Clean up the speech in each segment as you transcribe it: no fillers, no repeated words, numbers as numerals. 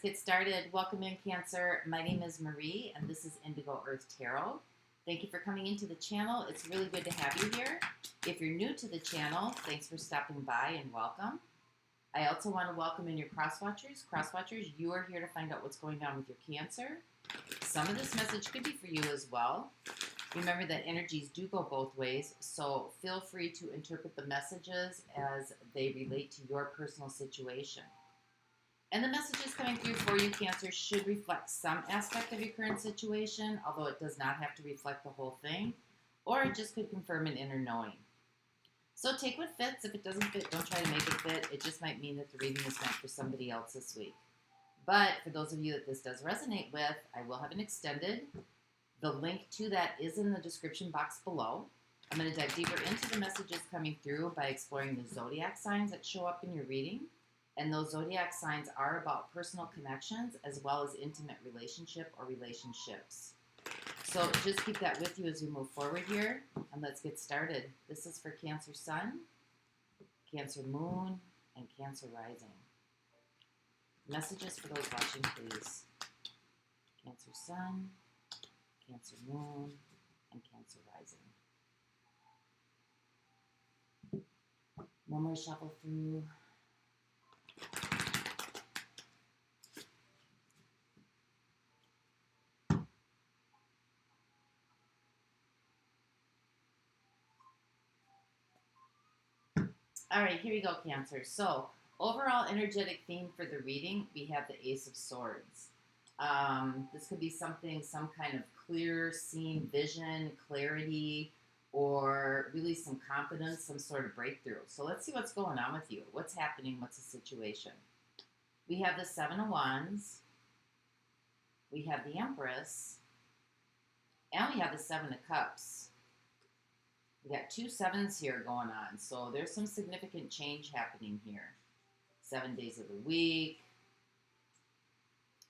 get started. Welcome in, Cancer. My name is Marie, and this is Indigo Earth Tarot. Thank you for coming into the channel. It's really good to have you here. If you're new to the channel, thanks for stopping by and welcome. I also want to welcome in your cross-watchers. Cross-watchers, you are here to find out what's going on with your Cancer. Some of this message could be for you as well. Remember that energies do go both ways, so feel free to interpret the messages as they relate to your personal situation. And the messages coming through for you, Cancer, should reflect some aspect of your current situation, although it does not have to reflect the whole thing, or it just could confirm an inner knowing. So take what fits. If it doesn't fit, don't try to make it fit. It just might mean that the reading is meant for somebody else this week. But for those of you that this does resonate with, I will have an extended. The link to that is in the description box below. I'm going to dive deeper into the messages coming through by exploring the zodiac signs that show up in your reading. And those zodiac signs are about personal connections as well as intimate relationship or relationships. So just keep that with you as we move forward here. And let's get started. This is for Cancer Sun, Cancer Moon, and Cancer Rising. Messages for those watching, please. Cancer Sun, Cancer Moon, and Cancer Rising. One more shuffle through. All right, here we go, Cancer. So, overall energetic theme for the reading, we have the Ace of Swords. This could be something, some kind of clear seeing vision, clarity, or really some confidence, some sort of breakthrough. So let's see what's going on with you. What's happening? What's the situation? We have the Seven of Wands. We have the Empress. And we have the Seven of Cups. We got two sevens here going on, so there's some significant change happening here. 7 days of the week,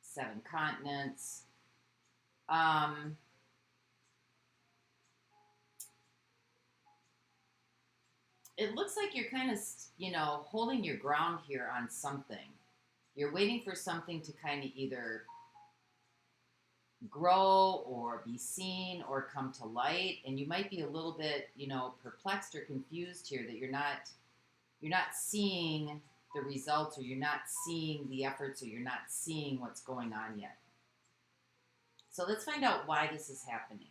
7 continents. It looks like you're kind of, holding your ground here on something. You're waiting for something to kind of either grow or be seen or come to light, and you might be a little bit perplexed or confused here that you're not seeing the results, or you're not seeing the efforts, or you're not seeing what's going on yet. So let's find out why this is happening.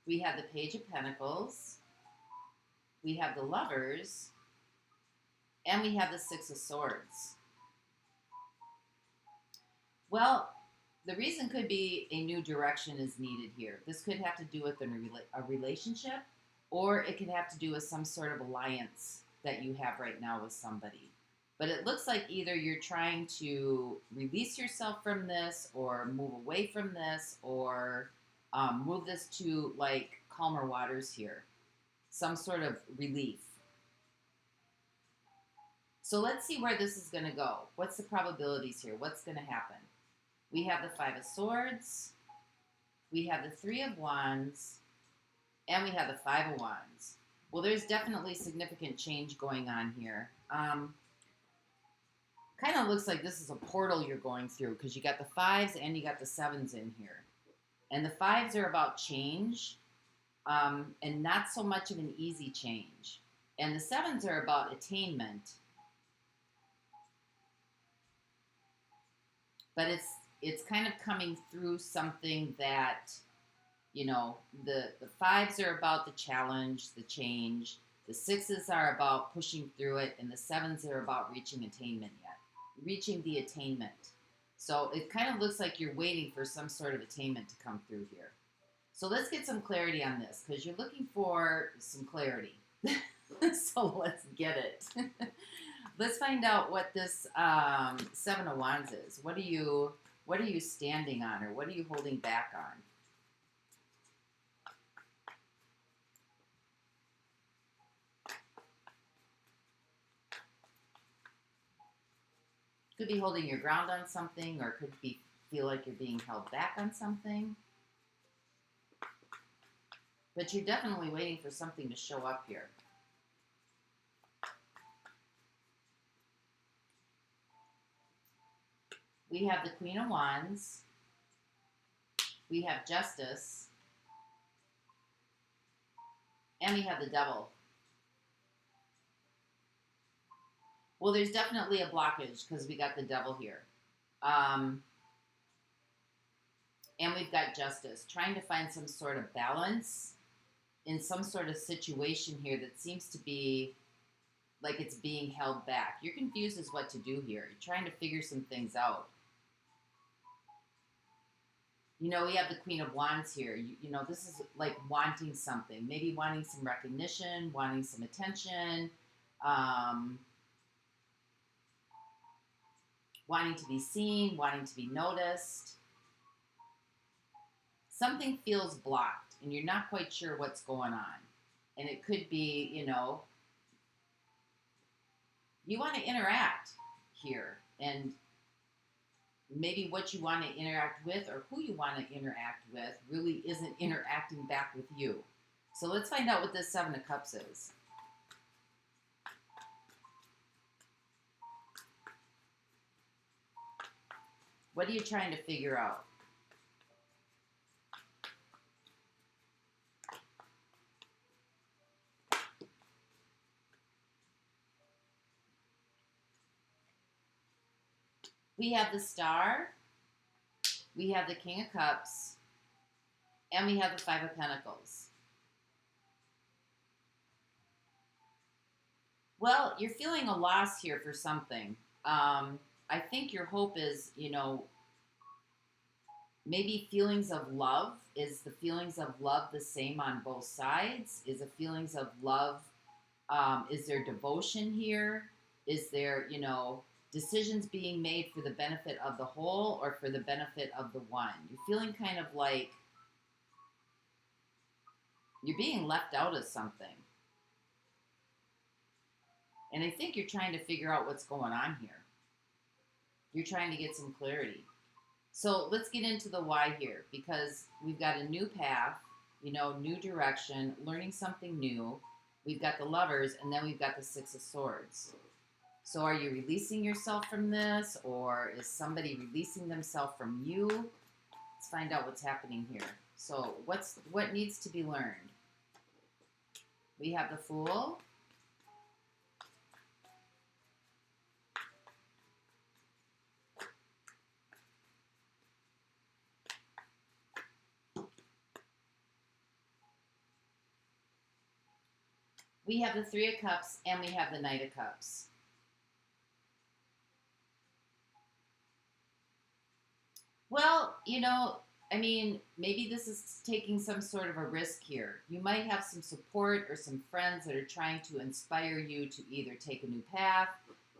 We have the Page of Pentacles, we have the Lovers, and we have the Six of Swords. Well, the reason could be a new direction is needed here. This could have to do with a relationship, or it could have to do with some sort of alliance that you have right now with somebody. But it looks like either you're trying to release yourself from this, or move away from this, or move this to like calmer waters here. Some sort of relief. So let's see where this is going to go. What's the probabilities here? What's going to happen? We have the Five of Swords, we have the Three of Wands, and we have the Five of Wands. Well, there's definitely significant change going on here. Kind of looks like this is a portal you're going through, because you got the fives and you got the sevens in here. And the fives are about change, and not so much of an easy change. And the sevens are about attainment. But it's kind of coming through something that, the fives are about the challenge, the change. The sixes are about pushing through it, and the sevens are about reaching the attainment. So it kind of looks like you're waiting for some sort of attainment to come through here. So let's get some clarity on this, because you're looking for some clarity. So let's get it. Let's find out what this Seven of Wands is. What are you standing on, or what are you holding back on? Could be holding your ground on something, or could feel like you're being held back on something. But you're definitely waiting for something to show up here. We have the Queen of Wands. We have Justice. And we have the Devil. Well, there's definitely a blockage because we got the Devil here. And we've got Justice. Trying to find some sort of balance in some sort of situation here that seems to be like it's being held back. You're confused as what to do here. You're trying to figure some things out. You know, we have the Queen of Wands here. You know, this is like wanting something. Maybe wanting some recognition, wanting some attention, wanting to be seen, wanting to be noticed. Something feels blocked, and you're not quite sure what's going on. And it could be, you know, you want to interact here, and maybe what you want to interact with or who you want to interact with really isn't interacting back with you. So let's find out what this Seven of Cups is. What are you trying to figure out? We have the Star, we have the King of Cups, and we have the Five of Pentacles. Well, you're feeling a loss here for something. I think your hope is, you know, maybe feelings of love. Is the feelings of love the same on both sides? Is the feelings of love, is there devotion here? Is there, you know, decisions being made for the benefit of the whole or for the benefit of the one? You're feeling kind of like you're being left out of something. And I think you're trying to figure out what's going on here. You're trying to get some clarity. So let's get into the why here, because we've got a new path, you know, new direction, learning something new. We've got the Lovers, and then we've got the Six of Swords. So are you releasing yourself from this, or is somebody releasing themselves from you? Let's find out what's happening here. So what needs to be learned? We have the Fool. We have the Three of Cups, and we have the Knight of Cups. Well, you know, I mean, maybe this is taking some sort of a risk here. You might have some support or some friends that are trying to inspire you to either take a new path,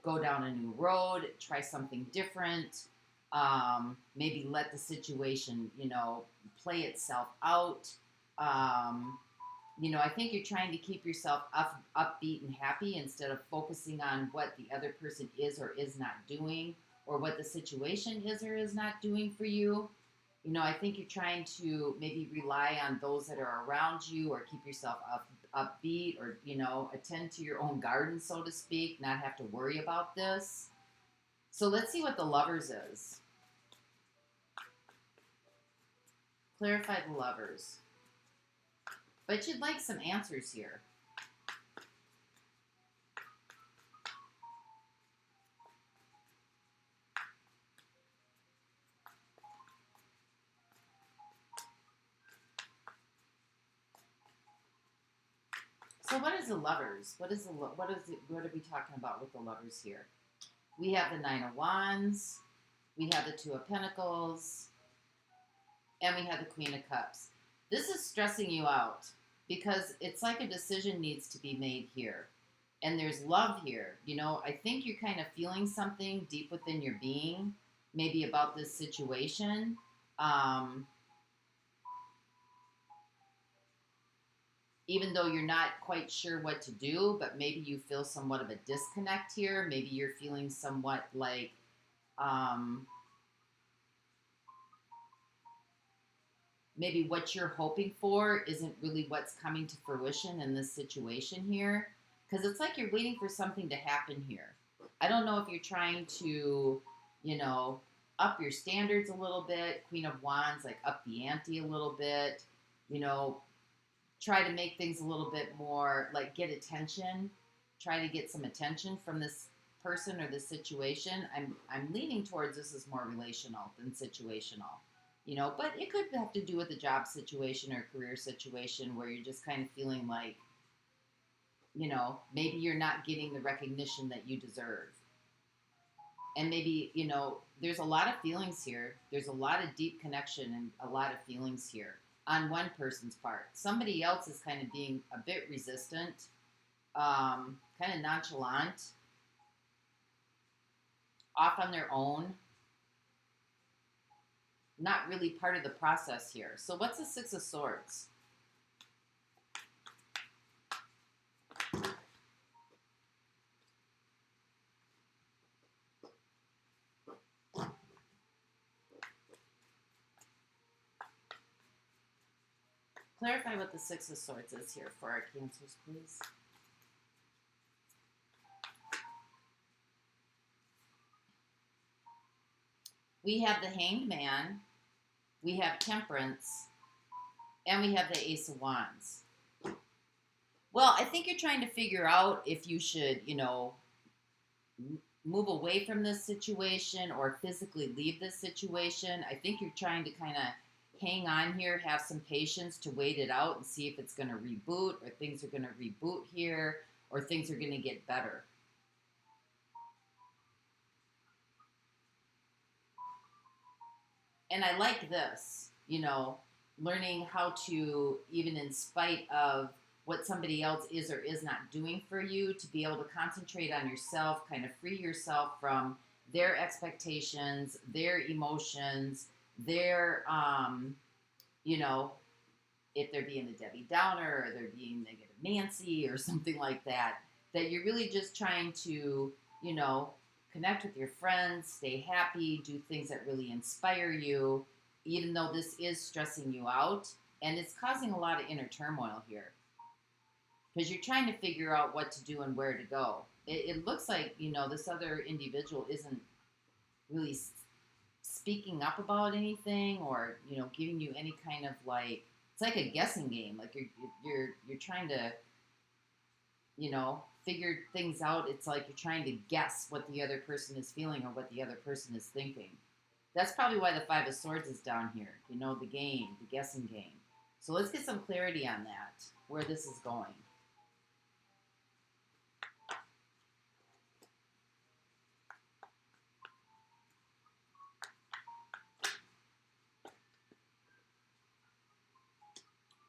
go down a new road, try something different, maybe let the situation, you know, play itself out. You know, I think you're trying to keep yourself upbeat and happy instead of focusing on what the other person is or is not doing, or what the situation is or is not doing for you. You know, I think you're trying to maybe rely on those that are around you, or keep yourself upbeat, or, you know, attend to your own garden, so to speak, not have to worry about this. So let's see what the Lovers is. Clarify the Lovers. But you'd like some answers here. So what is the Lovers? What are we talking about with the Lovers here? We have the Nine of Wands, we have the Two of Pentacles, and we have the Queen of Cups. This is stressing you out because it's like a decision needs to be made here. And there's love here. You know, I think you're kind of feeling something deep within your being, maybe about this situation. Even though you're not quite sure what to do, but maybe you feel somewhat of a disconnect here. Maybe you're feeling somewhat like, maybe what you're hoping for isn't really what's coming to fruition in this situation here. Because it's like you're waiting for something to happen here. I don't know if you're trying to, you know, up your standards a little bit. Queen of Wands, like up the ante a little bit, you know, try to make things a little bit more, like get attention, try to get some attention from this person or this situation. I'm leaning towards this is more relational than situational, you know, but it could have to do with a job situation or career situation where you're just kind of feeling like, you know, maybe you're not getting the recognition that you deserve. And maybe, you know, there's a lot of feelings here. There's a lot of deep connection and a lot of feelings here on one person's part. Somebody else is kind of being a bit resistant, kind of nonchalant, off on their own, not really part of the process here. So what's the Six of Swords? Clarify what the Six of Swords is here for our Cancers, please. We have the Hanged Man, we have Temperance, and we have the Ace of Wands. Well, I think you're trying to figure out if you should, you know, move away from this situation or physically leave this situation. I think you're trying to kind of hang on here, have some patience to wait it out and see if it's going to reboot or things are going to reboot here or things are going to get better. And I like this, you know, learning how to, even in spite of what somebody else is or is not doing for you, to be able to concentrate on yourself, kind of free yourself from their expectations, their emotions, their, you know, if they're being the Debbie Downer or they're being negative Nancy or something like that, that you're really just trying to, you know, connect with your friends, stay happy, do things that really inspire you, even though this is stressing you out. And it's causing a lot of inner turmoil here because you're trying to figure out what to do and where to go. It looks like, you know, this other individual isn't really speaking up about anything or, you know, giving you any kind of like, it's like a guessing game. Like you're trying to, you know, figure things out. It's like you're trying to guess what the other person is feeling or what the other person is thinking. That's probably why the Five of Swords is down here. You know, the game, the guessing game. So let's get some clarity on that, where this is going.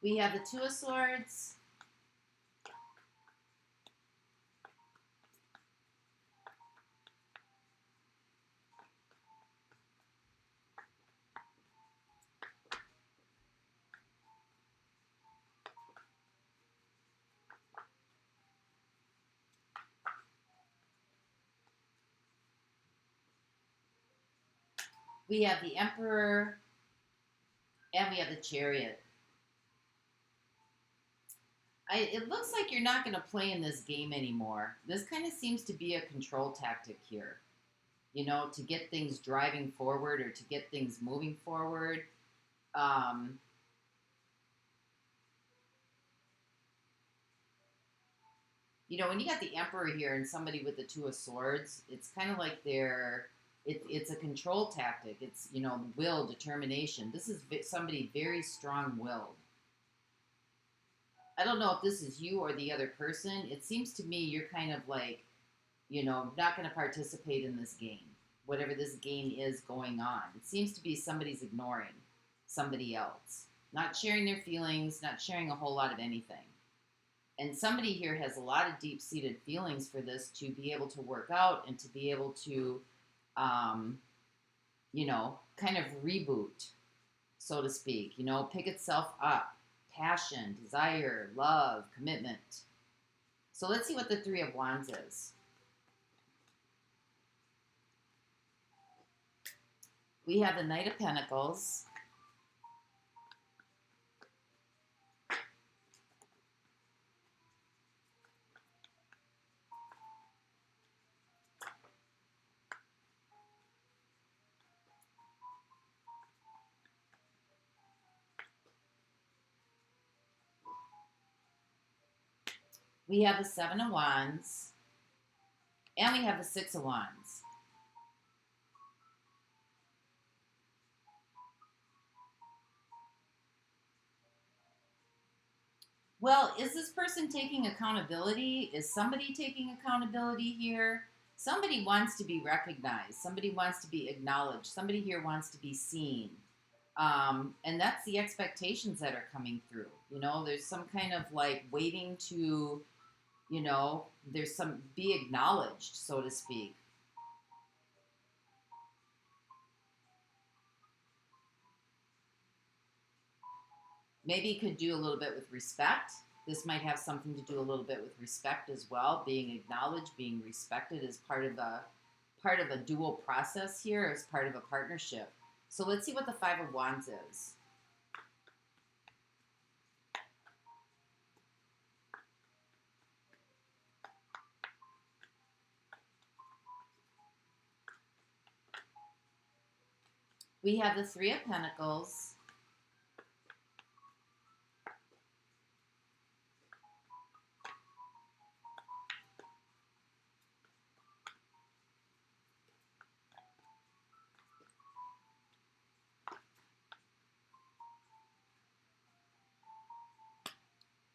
We have the Two of Swords. We have the Emperor, and we have the Chariot. It looks like you're not going to play in this game anymore. This kind of seems to be a control tactic here, you know, to get things driving forward or to get things moving forward. You know, when you got the Emperor here and somebody with the Two of Swords, it's kind of like it's a control tactic. It's, you know, will, determination. This is somebody very strong-willed. I don't know if this is you or the other person. It seems to me you're kind of like, you know, not going to participate in this game, whatever this game is going on. It seems to be somebody's ignoring somebody else, not sharing their feelings, not sharing a whole lot of anything. And somebody here has a lot of deep-seated feelings for this to be able to work out and to be able to, you know, kind of reboot, so to speak, you know, pick itself up. Passion, desire, love, commitment. So let's see what the Three of Wands is. We have the Knight of Pentacles. We have the Seven of Wands, and we have the Six of Wands. Well, is this person taking accountability? Is somebody taking accountability here? Somebody wants to be recognized. Somebody wants to be acknowledged. Somebody here wants to be seen. And that's the expectations that are coming through. You know, there's some kind of like waiting to, you know, there's some be acknowledged, so to speak. Maybe it could do a little bit with respect. This might have something to do a little bit with respect as well. Being acknowledged, being respected is part of a dual process here, as part of a partnership. So let's see what the Five of Wands is. We have the Three of Pentacles.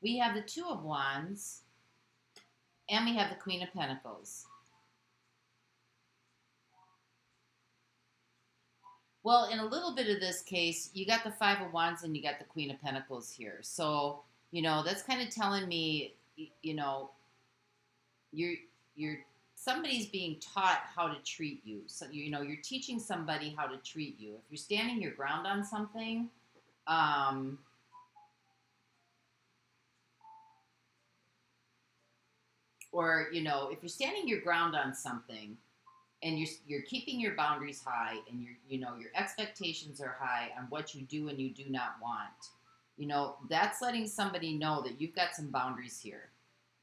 We have the Two of Wands, and we have the Queen of Pentacles. Well, in a little bit of this case, you got the Five of Wands and you got the Queen of Pentacles here. So, you know, that's kind of telling me, you know, you're somebody's being taught how to treat you. So, you know, you're teaching somebody how to treat you. If you're standing your ground on something, or, you know, if you're standing your ground on something and you're keeping your boundaries high, and your expectations are high on what you do and you do not want, you know, that's letting somebody know that you've got some boundaries here.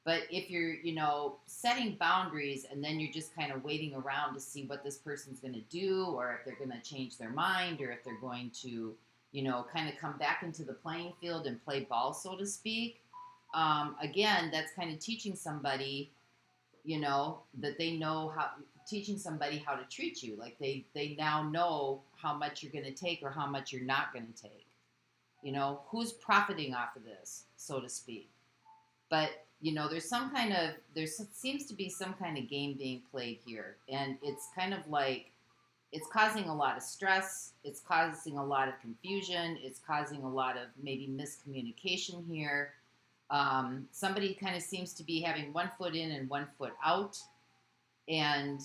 But if you're, you know, setting boundaries and then you're just kind of waiting around to see what this person's going to do, or if they're going to change their mind, or if they're going to, you know, kind of come back into the playing field and play ball, so to speak, again, that's kind of teaching somebody, you know, that they know how, teaching somebody how to treat you. Like they now know how much you're going to take or how much you're not going to take. You know, who's profiting off of this, so to speak. But, you know, there seems to be some kind of game being played here. And it's kind of like, it's causing a lot of stress. It's causing a lot of confusion. It's causing a lot of maybe miscommunication here. Somebody kind of seems to be having one foot in and one foot out. And,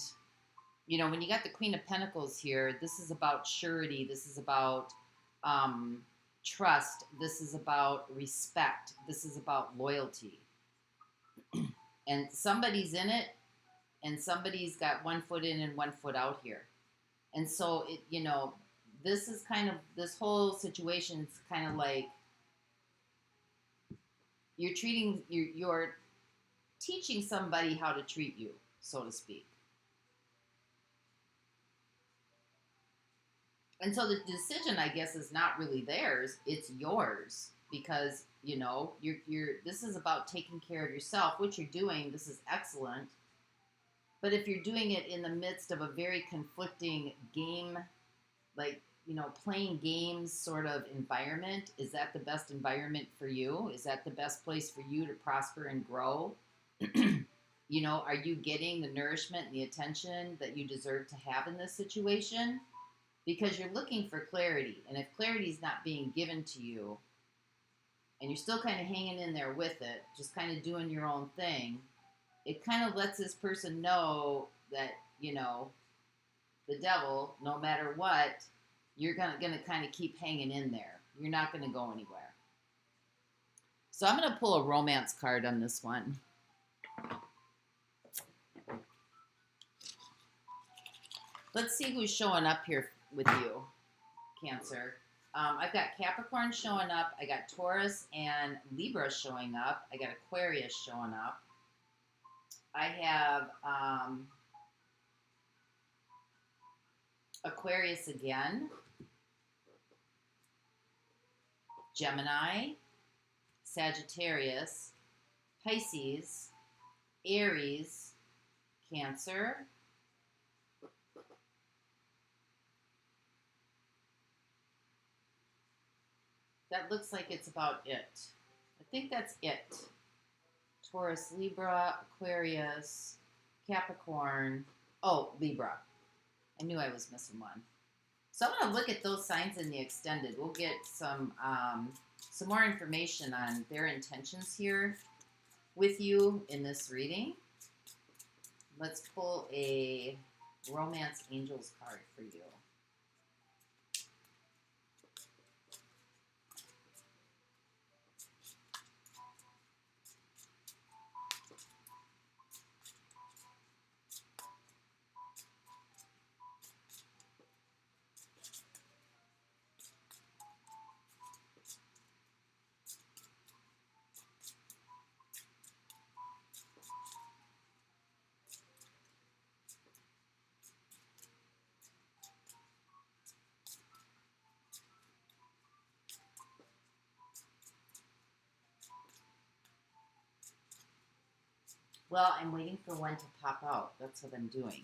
you know, when you got the Queen of Pentacles here, this is about surety. This is about trust. This is about respect. This is about loyalty. And somebody's in it, and somebody's got one foot in and one foot out here. And so, it, you know, this is kind of, this whole situation is kind of like, you're teaching somebody how to treat you, so to speak. And so the decision, I guess, is not really theirs, it's yours, because, you know, this is about taking care of yourself. What you're doing, this is excellent. But if you're doing it in the midst of a very conflicting game, like, you know, playing games sort of environment, is that the best environment for you? Is that the best place for you to prosper and grow? You know, are you getting the nourishment and the attention that you deserve to have in this situation? Because you're looking for clarity. And if clarity is not being given to you, and you're still kind of hanging in there with it, just kind of doing your own thing, it kind of lets this person know that, you know, the devil, no matter what, you're going to kind of keep hanging in there. You're not going to go anywhere. So I'm going to pull a romance card on this one. Let's see who's showing up here with you, Cancer. I've got Capricorn showing up. I got Taurus and Libra showing up. I got Aquarius showing up. I have Aquarius again, Gemini, Sagittarius, Pisces, Aries, Cancer, that looks like it's about it. I think that's it. Taurus, Libra, Aquarius, Capricorn. Oh, Libra. I knew I was missing one. So I'm going to look at those signs in the extended. We'll get some more information on their intentions here with you in this reading. Let's pull a Romance Angels card for you. Well, I'm waiting for one to pop out. That's what I'm doing.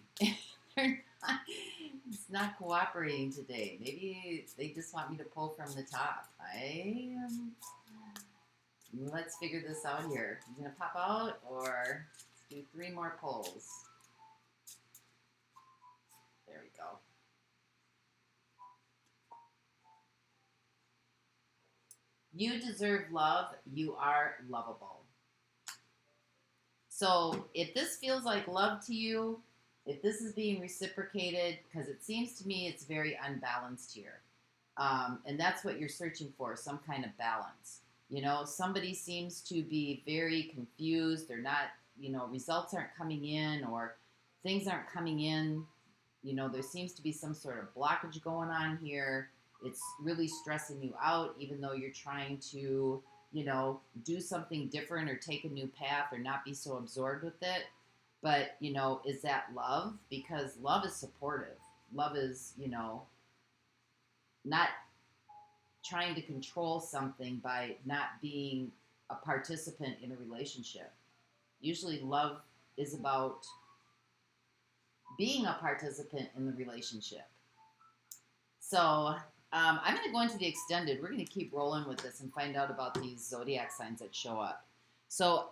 It's not cooperating today. Maybe they just want me to pull from the top. Let's figure this out here. You gonna pop out, or let's do 3 more pulls. There we go. You deserve love. You are lovable. So if this feels like love to you, if this is being reciprocated, because it seems to me it's very unbalanced here. And that's what you're searching for, some kind of balance. You know, somebody seems to be very confused. They're not, you know, results aren't coming in, or things aren't coming in. You know, there seems to be some sort of blockage going on here. It's really stressing you out, even though you're trying to, you know, do something different or take a new path or not be so absorbed with it. But, you know, is that love? Because love is supportive. Love is, you know, not trying to control something by not being a participant in a relationship. Usually love is about being a participant in the relationship. So I'm going to go into the extended. We're going to keep rolling with this and find out about these zodiac signs that show up. So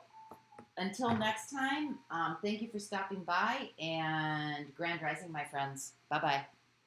until next time, thank you for stopping by, and Grand Rising, my friends. Bye-bye.